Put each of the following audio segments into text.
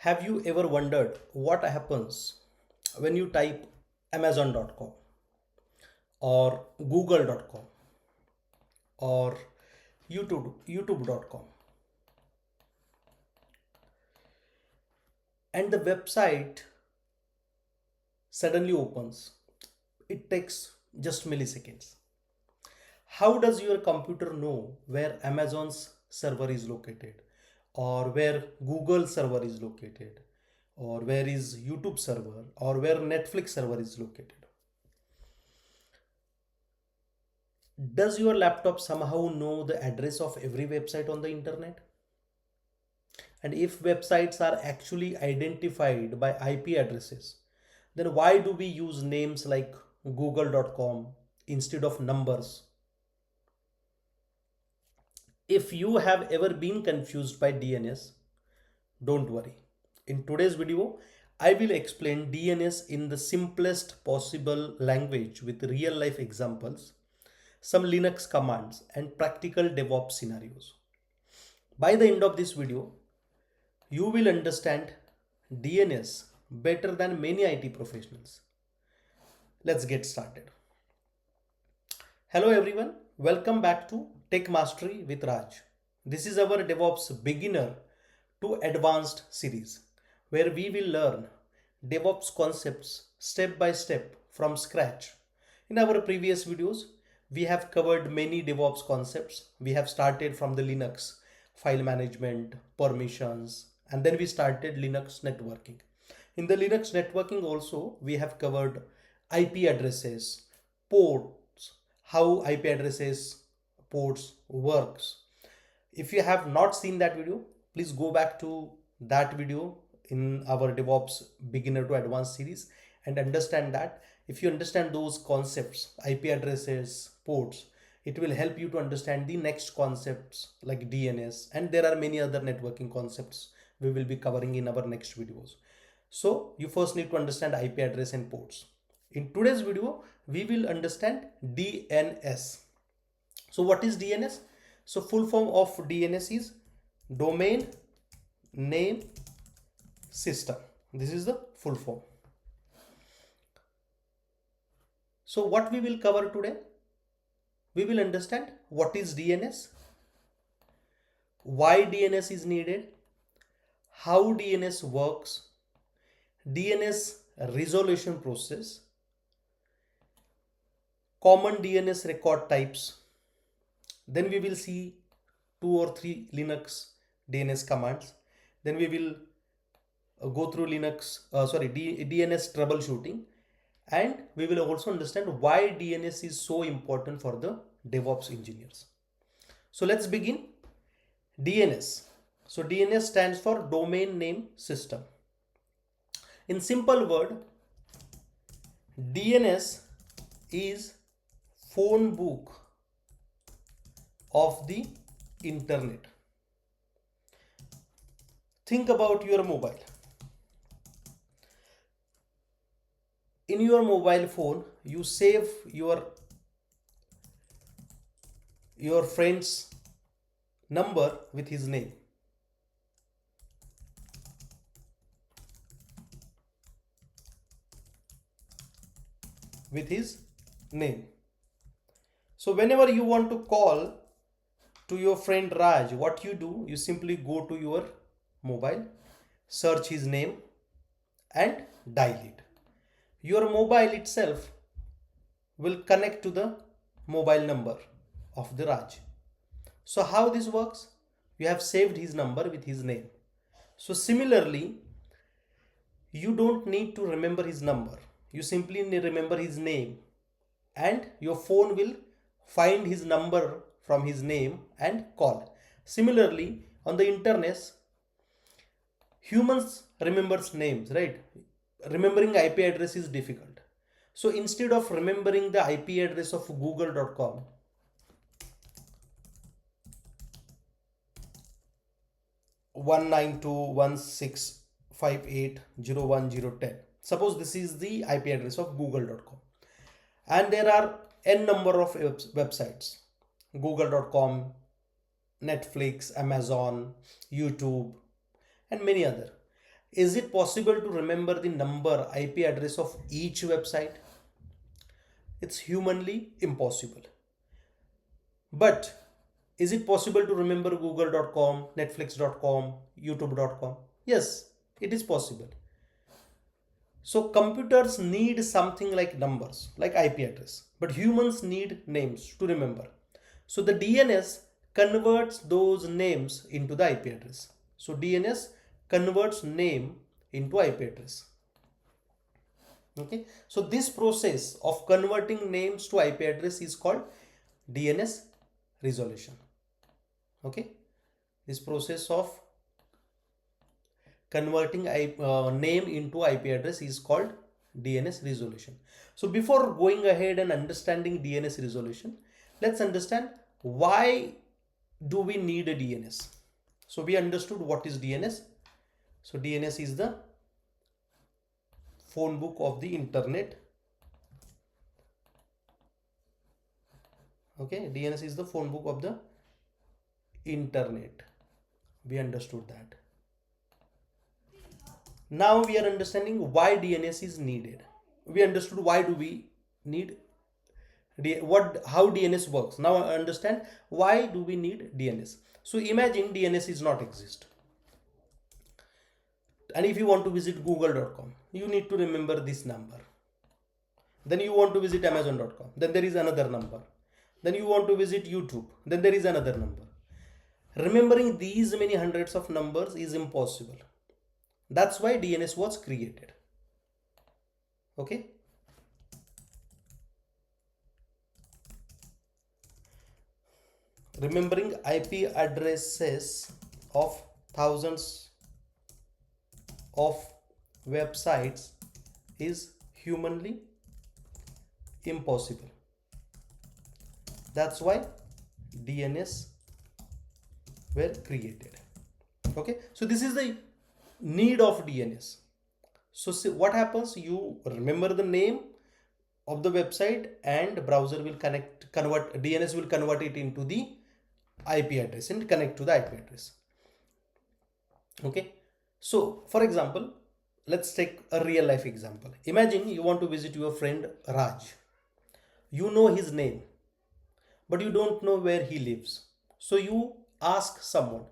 Have you ever wondered what happens when you type Amazon.com or Google.com or YouTube.com and the website suddenly opens? It takes just milliseconds. How does your computer know where Amazon's server is located, or where Google server is located, or where is YouTube server, or where Netflix server is located? Does your laptop somehow know the address of every website on the internet? And if websites are actually identified by IP addresses, then why do we use names like google.com instead of numbers? If you have ever been confused by DNS, don't worry. In today's video, I will explain DNS in the simplest possible language with real life examples, some Linux commands, and practical DevOps scenarios. By the end of this video, you will understand DNS better than many IT professionals. Let's get started. Hello everyone, welcome back to Tech Mastery with Raj. This is our DevOps Beginner to Advanced series where we will learn DevOps concepts step by step from scratch. In our previous videos, we have covered many DevOps concepts. We have started from the Linux, file management, permissions, and then we started Linux networking. In the Linux networking also, we have covered IP addresses, ports, how IP addresses, ports works. If you have not seen that video, please go back to that video in our DevOps Beginner to Advanced series and understand that. If you understand those concepts, IP addresses, ports, it will help you to understand the next concepts like DNS, and there are many other networking concepts we will be covering in our next videos. So you first need to understand IP address and ports. In today's video, we will understand DNS. So what is DNS? So full form of DNS is Domain Name System. This is the full form. So what we will cover today? We will understand what is DNS, why DNS is needed, how DNS works, DNS resolution process, common DNS record types. Then we will see 2 or 3 Linux DNS commands. Then we will go through DNS troubleshooting, and we will also understand why DNS is so important for the DevOps engineers. So let's begin. DNS. So DNS stands for Domain Name System. In simple word, DNS is phone book of the internet. Think about your mobile. In your mobile phone, you save your friend's number with his name. With his name. So whenever you want to call to your friend Raj, what you do, you simply go to your mobile, search his name and dial it. Your mobile itself will connect to the mobile number of the Raj. So how this works? You have saved his number with his name. So similarly, you don't need to remember his number. You simply need to remember his name, and your phone will find his number from his name and call. Similarly, on the internet, humans remembers names, right? Remembering IP address is difficult. So instead of remembering the IP address of google.com, one nine two one six five eight zero one zero 10. Suppose this is the IP address of google.com, and there are n number of websites: google.com, Netflix, Amazon, YouTube, and many other. Is it possible to remember the number IP address of each website? It's humanly impossible. But is it possible to remember google.com, netflix.com, youtube.com? Yes, it is possible. So computers need something like numbers, like IP address, but humans need names to remember. So the DNS converts those names into the IP address. So DNS converts name into IP address. Okay, so this process of converting names to IP address is called DNS resolution. Okay, this process of converting name into IP address is called DNS resolution. So before going ahead and understanding DNS resolution, let's understand why do we need a DNS. So we understood what is DNS. So DNS is the phone book of the internet. Okay, DNS is the phone book of the internet. We understood that. Now we are understanding why DNS is needed. We understood why do we need how DNS works. Now I understand why do we need DNS. So imagine DNS is not exist. And if you want to visit google.com, you need to remember this number. Then you want to visit amazon.com, then there is another number. Then you want to visit YouTube, then there is another number. Remembering these many hundreds of numbers is impossible. That's why DNS was created. Okay. Remembering IP addresses of thousands of websites is humanly impossible. That's why DNS were created. Okay, so this is the need of DNS. So see what happens, you remember the name of the website and browser will convert DNS will convert it into the IP address and connect to the IP address. Okay, so for example, let's take a real life example. Imagine you want to visit your friend Raj. You know his name, but you don't know where he lives. So you ask someone,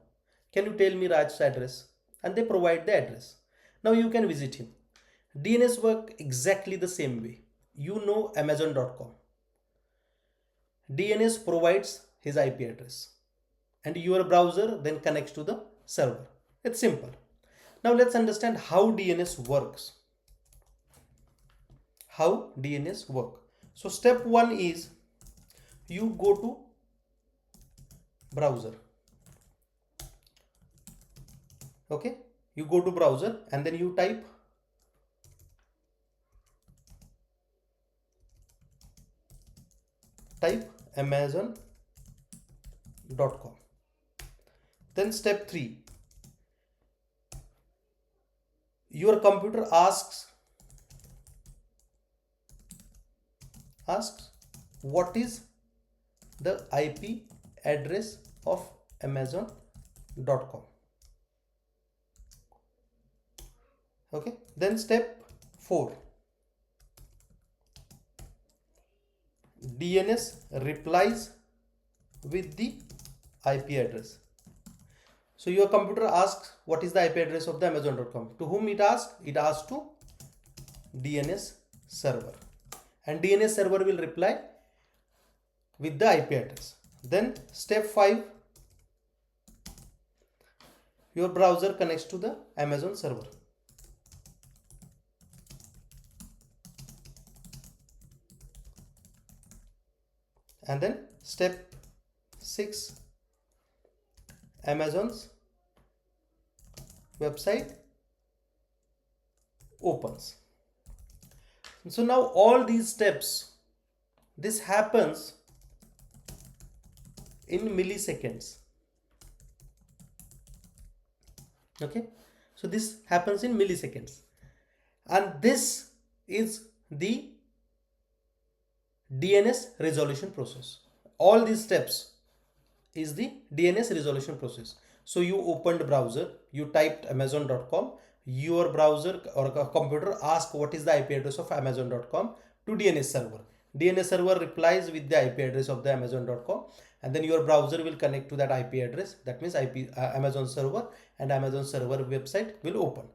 can you tell me Raj's address? And they provide the address. Now you can visit him. DNS work exactly the same way. You know amazon.com. DNS provides his IP address and your browser then connects to the server. It's simple. Now let's understand how DNS works. How DNS work. So step 1 is you go to browser. Okay, you go to browser and then you type amazon.com. Then step 3, your computer asks what is the IP address of amazon.com. Okay, then step 4, DNS replies with the IP address. So your computer asks what is the IP address of the amazon.com. To whom it asks? It asks to DNS server, and DNS server will reply with the IP address. Then step 5, your browser connects to the Amazon server. And then step 6, Amazon's website opens. So now all these steps, this happens in milliseconds. Okay, so this happens in milliseconds, and this is the DNS resolution process. All these steps is the DNS resolution process. So you opened browser, you typed amazon.com, your browser or computer asks what is the IP address of amazon.com to DNS server. DNS server replies with the IP address of the amazon.com, and then your browser will connect to that IP address. That means Amazon server, and Amazon server website will open.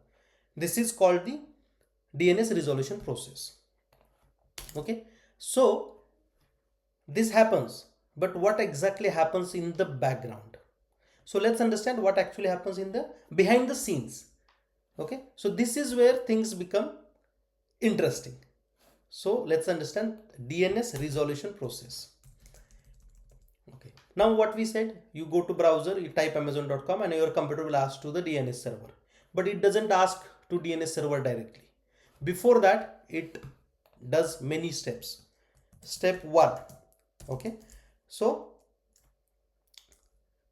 This is called the DNS resolution process. Okay, so this happens, but what exactly happens in the background? So let's understand what actually happens in the behind the scenes. Okay, so this is where things become interesting. So let's understand DNS resolution process. Okay, now what we said, you go to browser, you type amazon.com, and your computer will ask to the DNS server, but it doesn't ask to DNS server directly. Before that, it does many steps. Step 1. Okay, so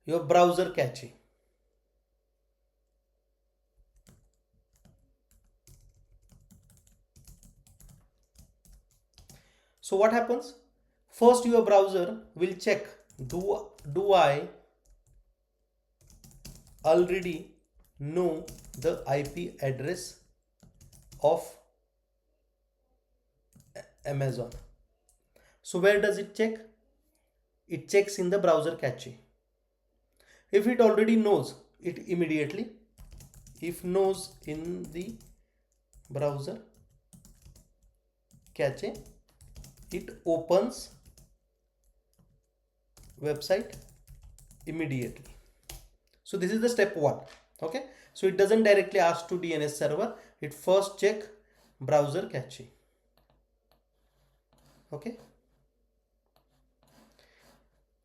your browser cache. So what happens? First, your browser will check, do I already know the IP address of Amazon? So where does it check? It checks in the browser cache. If it already knows, it immediately, if knows in the browser cache, it opens website immediately. So this is the step 1. Okay, so it doesn't directly ask to DNS server, it first check browser cache. Okay,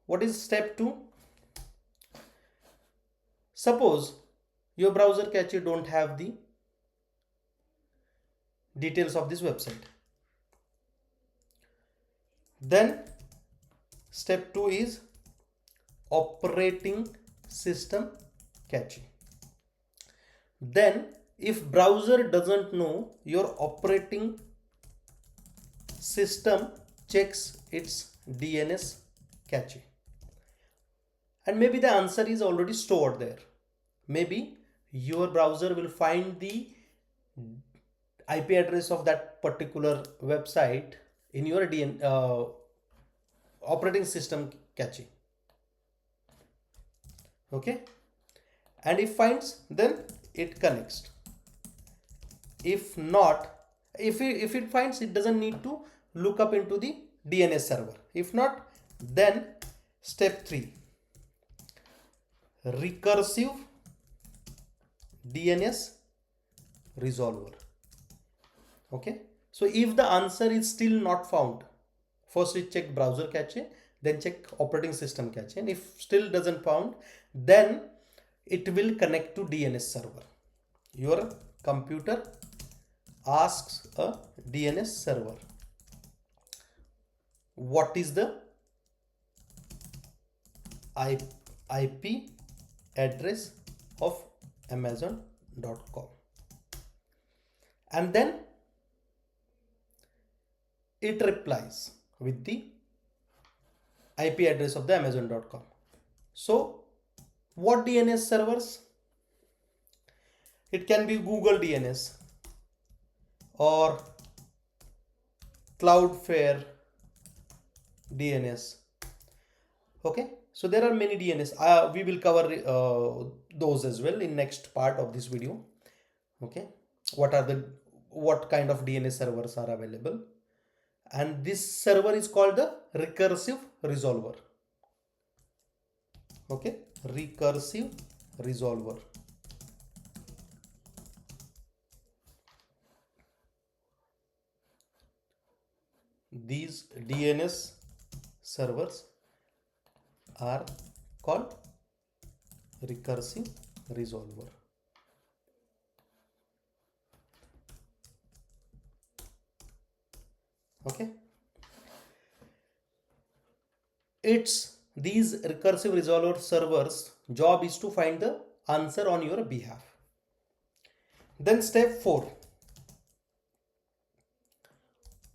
what is step 2? Suppose your browser cache don't have the details of this website. Then step 2 is operating system cache. Then if browser doesn't know, your operating system checks its DNS cache, and maybe the answer is already stored there. Maybe your browser will find the IP address of that particular website in your operating system cache. Okay, and if finds, then it connects. If not, if it finds, it doesn't need to look up into the DNS server. If not, then step 3, recursive DNS resolver. Okay, so if the answer is still not found, first it check browser cache, then check operating system cache, and if still doesn't found, then it will connect to DNS server. Your computer asks a DNS server, what is the IP address of amazon.com, and then it replies with the IP address of the amazon.com. So what DNS servers? It can be Google DNS or Cloudflare DNS. Okay, so there are many DNS. We will cover those as well in next part of this video. Okay, what kind of DNS servers are available, and this server is called the recursive resolver. Okay, recursive resolver. These DNS servers are called recursive resolver. Okay, these recursive resolver servers job is to find the answer on your behalf. Then step 4,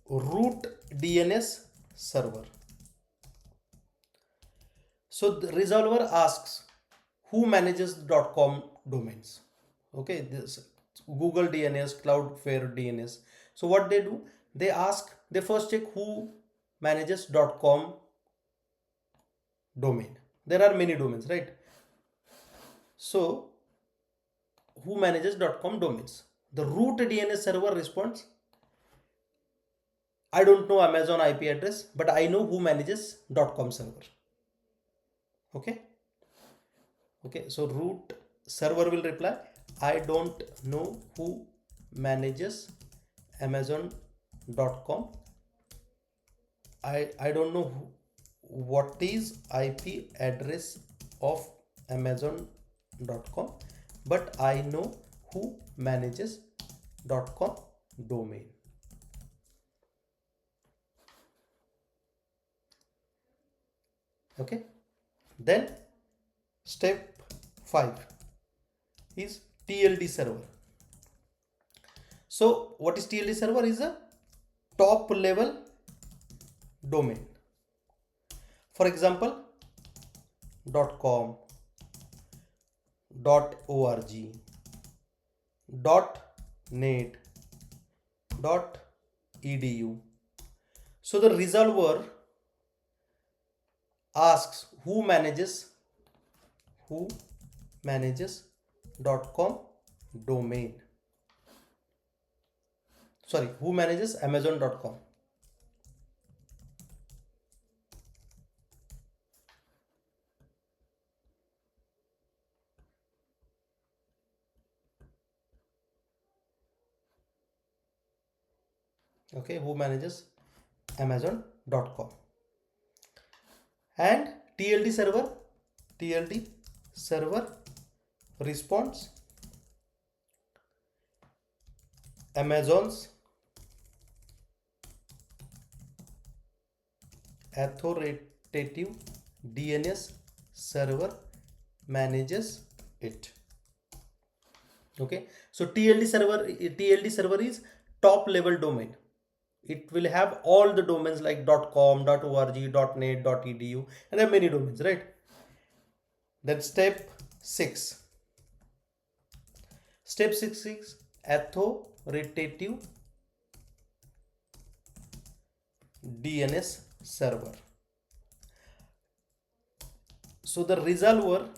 root DNS server. So the resolver asks who manages .com domains. Okay, Google DNS, Cloudflare DNS. So what they do, they first check who manages .com domain. There are many domains, right? So who manages .com domains? The root DNS server responds, I don't know Amazon IP address, but I know who manages .com server. Okay. Okay. So root server will reply, I don't know who manages Amazon.com. I don't know what is IP address of Amazon.com, but I know who manages .com domain. Okay. Then step 5 is TLD server. So what is TLD server? Is a top level domain. For example, .com, .org, .net, .edu. So the resolver asks who manages .com domain. Sorry, who manages Amazon.com. Okay, who manages Amazon.com. And TLD server responds Amazon's authoritative DNS server manages it. Okay, so TLD server is top level domain. It will have all the domains like .com, .org, .net, .edu, and there are many domains, right? Then step 6 is authoritative DNS server. So the resolver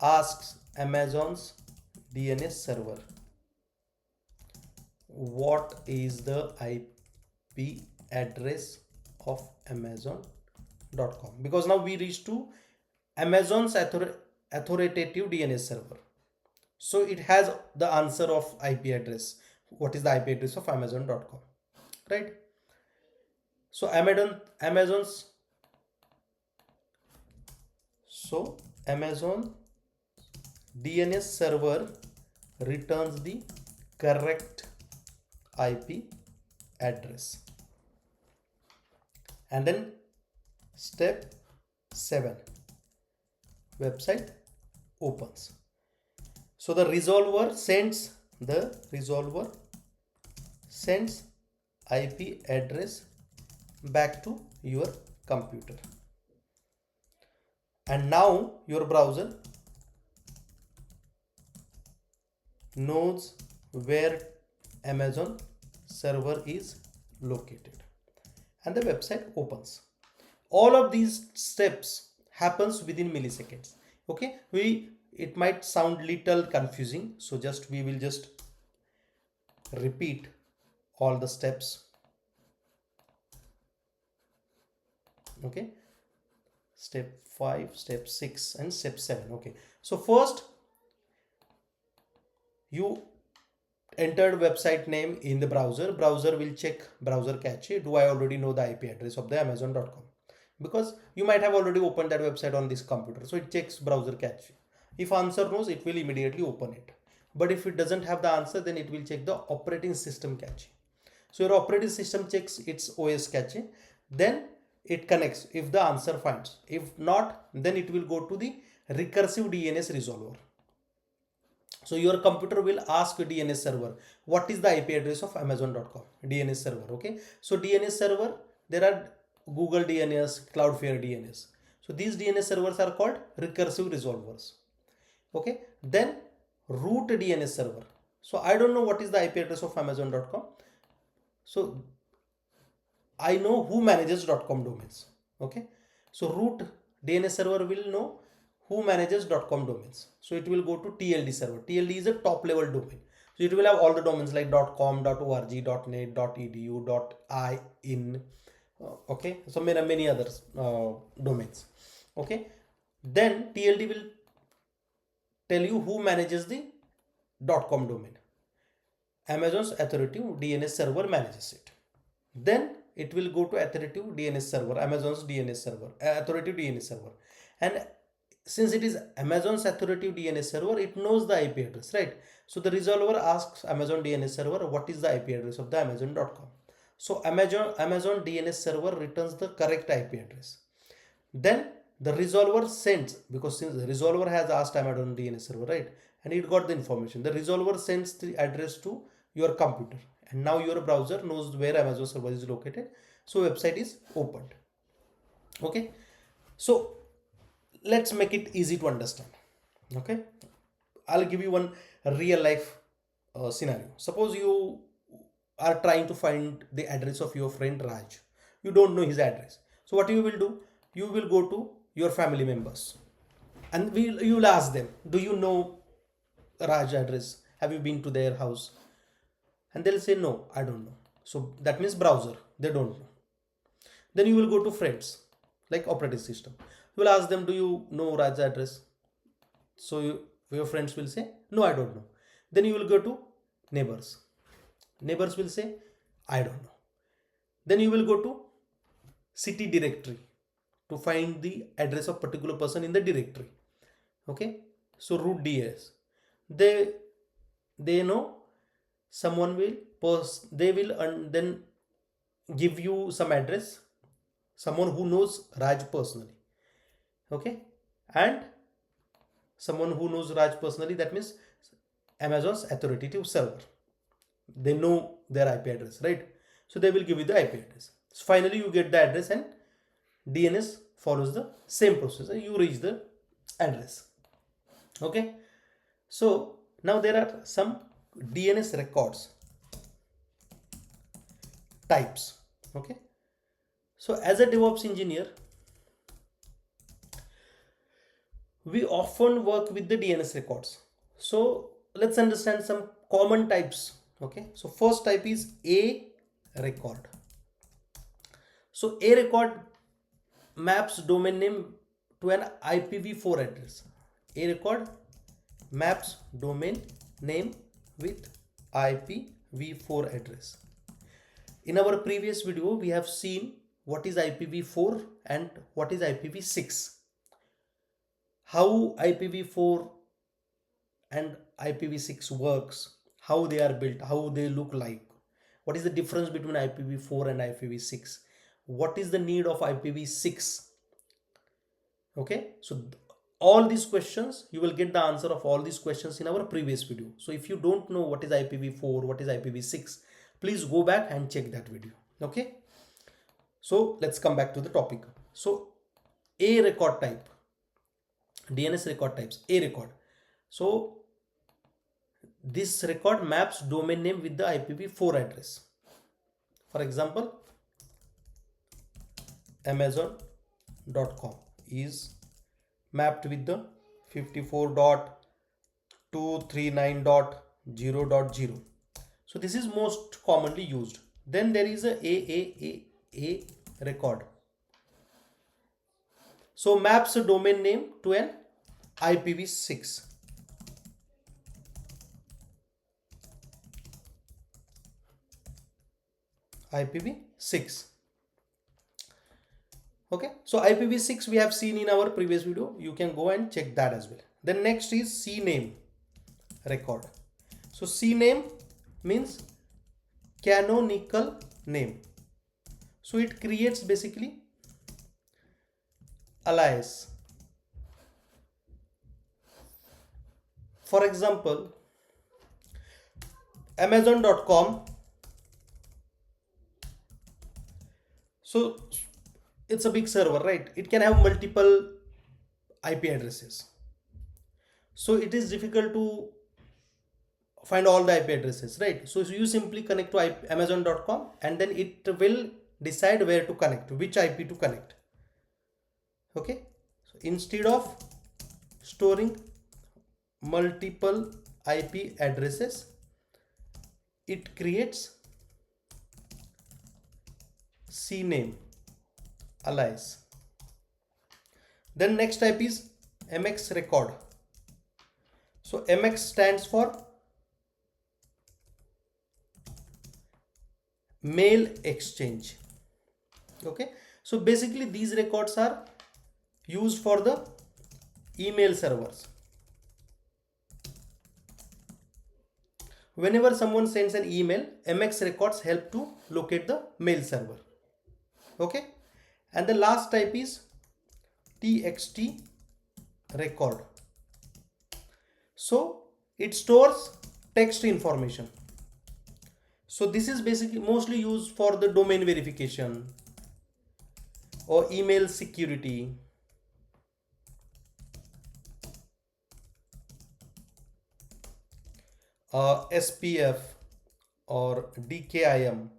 asks Amazon's DNS server, what is the IP address of Amazon.com? Because now we reach to Amazon's authoritative DNS server. So it has the answer of IP address. What is the IP address of Amazon.com? Right? So Amazon DNS server returns the correct IP address. And then step 7, website opens. So the resolver sends IP address back to your computer. And now your browser knows where Amazon server is located and the website opens. All of these steps happens within milliseconds. Okay, it might sound little confusing, so we will just repeat all the steps. Okay, step 5, step 6, and step 7. Okay, so first you entered website name in the browser. Browser will check browser cache. Do I already know the IP address of the Amazon.com? Because you might have already opened that website on this computer, so it checks browser cache. If answer knows, it will immediately open it. But if it doesn't have the answer, then it will check the operating system cache. So your operating system checks its OS cache, then it connects if the answer finds. If not, then it will go to the recursive DNS resolver. So your computer will ask DNS server, what is the IP address of Amazon.com? DNS server. Okay, so DNS server, there are Google DNS, Cloudflare DNS. So these DNS servers are called recursive resolvers. Okay, then root DNS server. So I don't know what is the IP address of Amazon.com. So I know who manages .com domains. Okay. So root DNS server will know who manages .com domains. So it will go to TLD server. TLD is a top level domain. So it will have all the domains like .com, .org, .net, .edu, .in. Okay. So many other domains. Okay. Then TLD will tell you who manages the .com domain. Amazon's authoritative DNS server manages it. Then it will go to authoritative DNS server, Amazon's DNS server, authoritative DNS server. And since it is Amazon's authoritative DNS server, it knows the IP address, right? So the resolver asks Amazon DNS server, what is the IP address of the Amazon.com? So Amazon DNS server returns the correct IP address. Then the resolver sends, because since the resolver has asked Amazon DNS server, right? And it got the information. The resolver sends the address to your computer. And now your browser knows where Amazon server is located. So website is opened. Okay. So let's make it easy to understand. Okay. I'll give you one real life scenario. Suppose you are trying to find the address of your friend Raj. You don't know his address. So what you will do? You will go to your family members and you'll ask them, do you know Raj address? Have you been to their house? And they'll say, no, I don't know. So that means browser, they don't know. Then you will go to friends, like operating system. You will ask them, do you know Raj's address? So your friends will say, no, I don't know. Then you will go to neighbors. Neighbors will say, I don't know. Then you will go to city directory to find the address of particular person in the directory. Okay. So root DS. They know someone will then give you some address, someone who knows Raj personally. Okay. And someone who knows Raj personally, that means Amazon's authoritative server. They know their IP address, right? So they will give you the IP address. So finally you get the address and DNS follows the same process and you reach the address. Okay. So now there are some DNS records types. Okay. So as a DevOps engineer, we often work with the DNS records. So let's understand some common types. Okay. So first type is A record. So A record maps domain name to an IPv4 address. A record maps domain name with IPv4 address. In our previous video, we have seen what is IPv4 and what is IPv6. How IPv4 and IPv6 works, how they are built, how they look like, what is the difference between IPv4 and IPv6, what is the need of IPv6. Okay, so all these questions, you will get the answer of all these questions in our previous video. So if you don't know what is IPv4, what is IPv6, please go back and check that video. Okay, so let's come back to the topic. So A record type, DNS record types, A record. So this record maps domain name with the IPv4 address. For example, Amazon.com is mapped with the 54.239.0.0. So this is most commonly used. Then there is a record. So maps a domain name to an IPv6. IPv6. Okay, so IPv6 we have seen in our previous video. You can go and check that as well. Then next is CNAME record. So CNAME means canonical name. So it creates basically alias. For example, Amazon.com. So it's a big server, right? It can have multiple IP addresses. So it is difficult to find all the IP addresses, right? So you simply connect to amazon.com and then it will decide where to connect, which IP to connect. Okay, so instead of storing multiple IP addresses, it creates CNAME alias. Then next type is MX record. So MX stands for mail exchange. Okay, so basically these records are used for the email servers. Whenever someone sends an email, MX records help to locate the mail server. Okay, and the last type is TXT record. So it stores text information. So this is basically mostly used for the domain verification or email security. SPF or DKIM.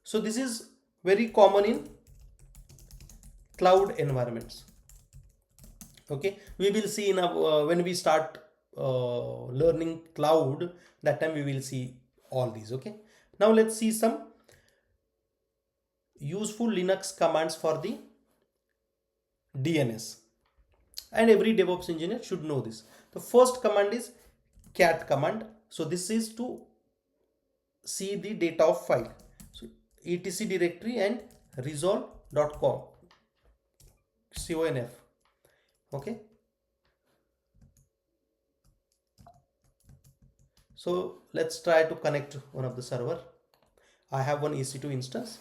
So this is very common in cloud environments. Okay, we will see in when we start learning cloud, that time we will see all these. Okay, now let's see some useful Linux commands for the DNS, and every DevOps engineer should know this. The first command is cat command. So this is to see the data of file. So etc directory and resolve.com conf. Okay, so let's try to connect one of the server. I have one EC2 instance.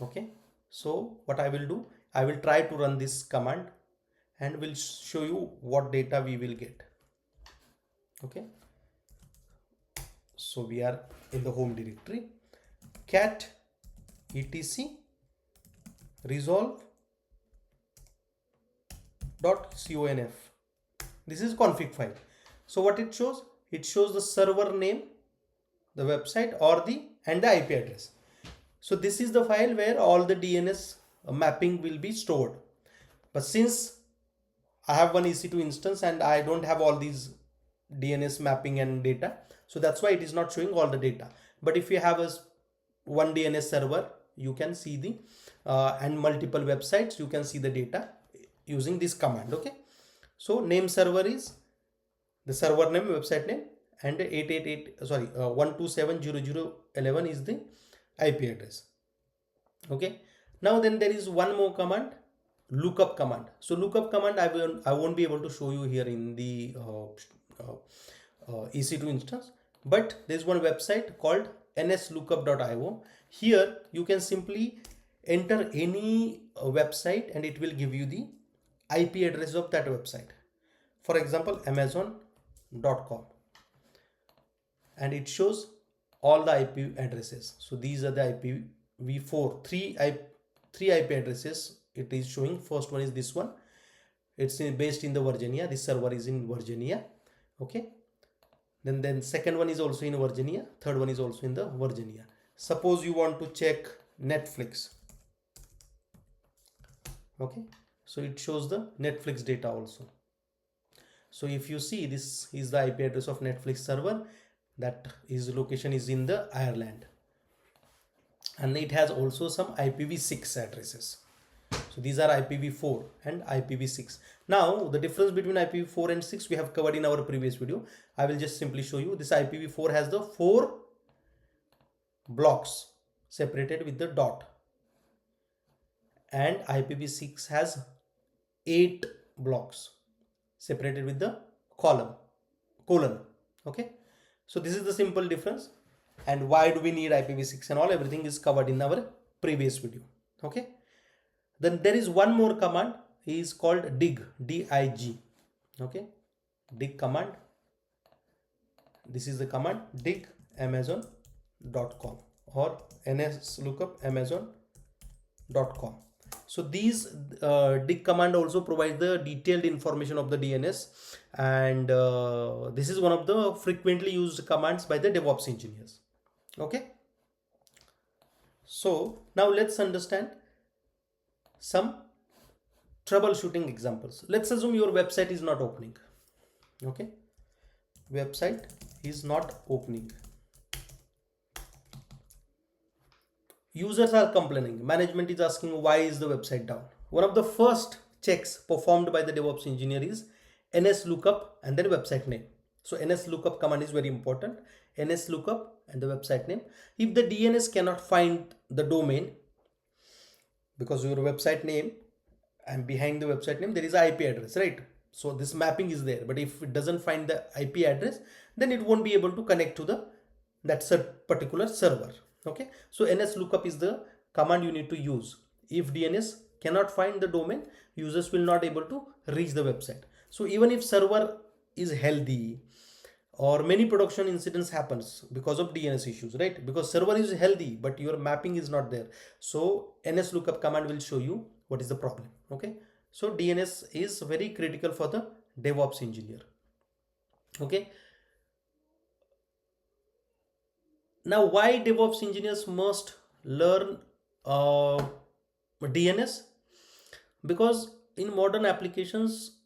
Okay, so what I will do, I will try to run this command and will show you what data we will get. Okay, so we are in the home directory, cat etc resolve.conf. This is config file. So what it shows? It shows the server name, the website, or the IP address. So this is the file where all the DNS mapping will be stored. But since I have one EC2 instance and I don't have all these DNS mapping and data, so that's why it is not showing all the data. But if you have one DNS server, you can see the and multiple websites, you can see the data using this command. Okay, so name server is the server name, website name, and 127.0.0.11 is the IP address. Okay, now then there is one more command, lookup command. So lookup command I won't be able to show you here in the EC2 instance, but there's one website called nslookup.io. Here you can simply enter any website and it will give you the IP address of that website. For example, amazon.com, and it shows all the IP addresses. So these are the IPv4, three IP addresses it is showing. First one is this one, it's based in the Virginia, this server is in Virginia. Okay, then second one is also in Virginia, third one is also in the Virginia. Suppose you want to check Netflix. Okay, so it shows the Netflix data also. So if you see, this is the IP address of Netflix server, that is location is in the Ireland, and it has also some IPv6 addresses. So these are IPv4 and IPv6. Now the difference between IPv4 and 6 we have covered in our previous video. I will just simply show you. This IPv4 has the 4 blocks separated with the dot, and IPv6 has 8 blocks separated with the colon. Okay, so this is the simple difference, and why do we need IPv6 and all, everything is covered in our previous video. Okay, then there is one more command, is called dig, dig. Okay, dig command. This is the command, dig amazon.com or nslookup amazon.com. So these dig command also provides the detailed information of the DNS, and this is one of the frequently used commands by the DevOps engineers. Okay. So now let's understand some troubleshooting examples. Let's assume your website is not opening. Okay. Website is not opening. Users are complaining. Management is asking why is the website down. One of the first checks performed by the DevOps engineer is NS lookup and then website name. So NS lookup command is very important. NS lookup and the website name. If the DNS cannot find the domain, because your website name and behind the website name there is an IP address, right? So this mapping is there, but if it doesn't find the IP address, then it won't be able to connect to that particular server. Okay, so NS lookup is the command you need to use. If DNS cannot find the domain, users will not able to reach the website. So even if server is healthy, or many production incidents happens because of DNS issues, right? Because server is healthy but your mapping is not there, so NS lookup command will show you what is the problem. Okay, so DNS is very critical for the DevOps engineer. Okay, now why DevOps engineers must learn DNS? Because in modern applications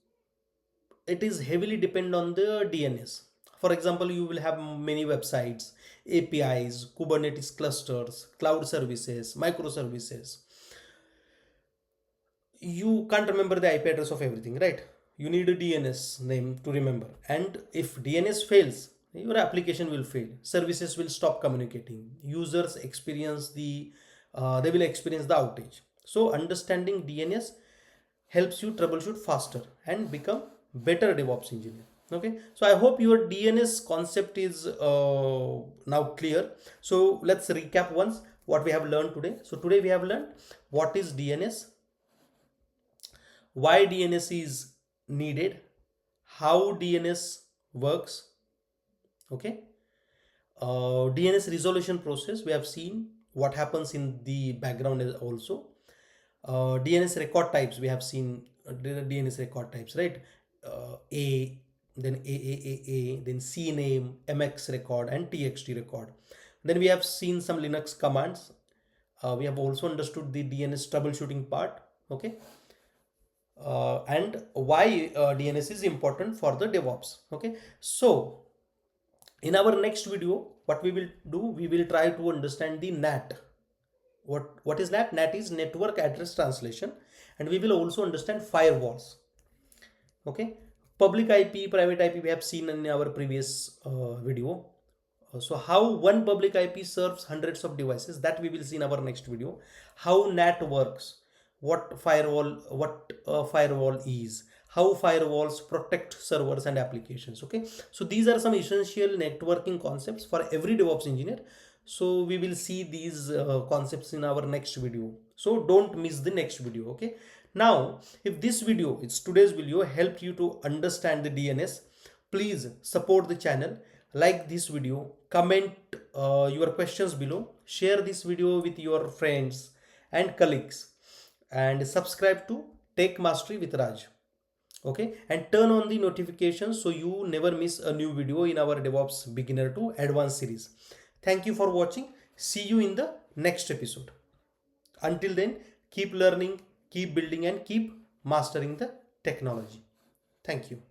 it is heavily depend on the DNS. For example, you will have many websites, APIs, Kubernetes clusters, cloud services, microservices. You can't remember the IP address of everything, right? You need a DNS name to remember. And if DNS fails, your application will fail. Services will stop communicating. Users experience they will experience the outage. So understanding DNS helps you troubleshoot faster and become better DevOps engineer. Okay, so I hope your DNS concept is now clear. So let's recap once what we have learned today. So today we have learned what is DNS, why DNS is needed, how DNS works. Okay, DNS resolution process, we have seen what happens in the background also. DNS record types, we have seen DNS record types, right? A, then AAAA, then CNAME, MX record and TXT record. Then we have seen some Linux commands. We have also understood the DNS troubleshooting part. Okay, and why DNS is important for the DevOps. Okay, so in our next video, what we will do, we will try to understand the NAT. What is NAT? NAT is network address translation, and we will also understand firewalls. Okay, public IP, private IP we have seen in our previous video. So how one public IP serves hundreds of devices, that we will see in our next video. How NAT works, what firewall is, how firewalls protect servers and applications. Okay, so these are some essential networking concepts for every DevOps engineer. So we will see these concepts in our next video, so don't miss the next video. Okay, now if this video, it's today's video, helped you to understand the DNS, please support the channel, like this video, comment your questions below, share this video with your friends and colleagues, and subscribe to Tech Mastery with Raj. Okay, and turn on the notifications so you never miss a new video in our DevOps Beginner to Advanced series. Thank you for watching. See you in the next episode. Until then, keep learning, keep building and keep mastering the technology. Thank you.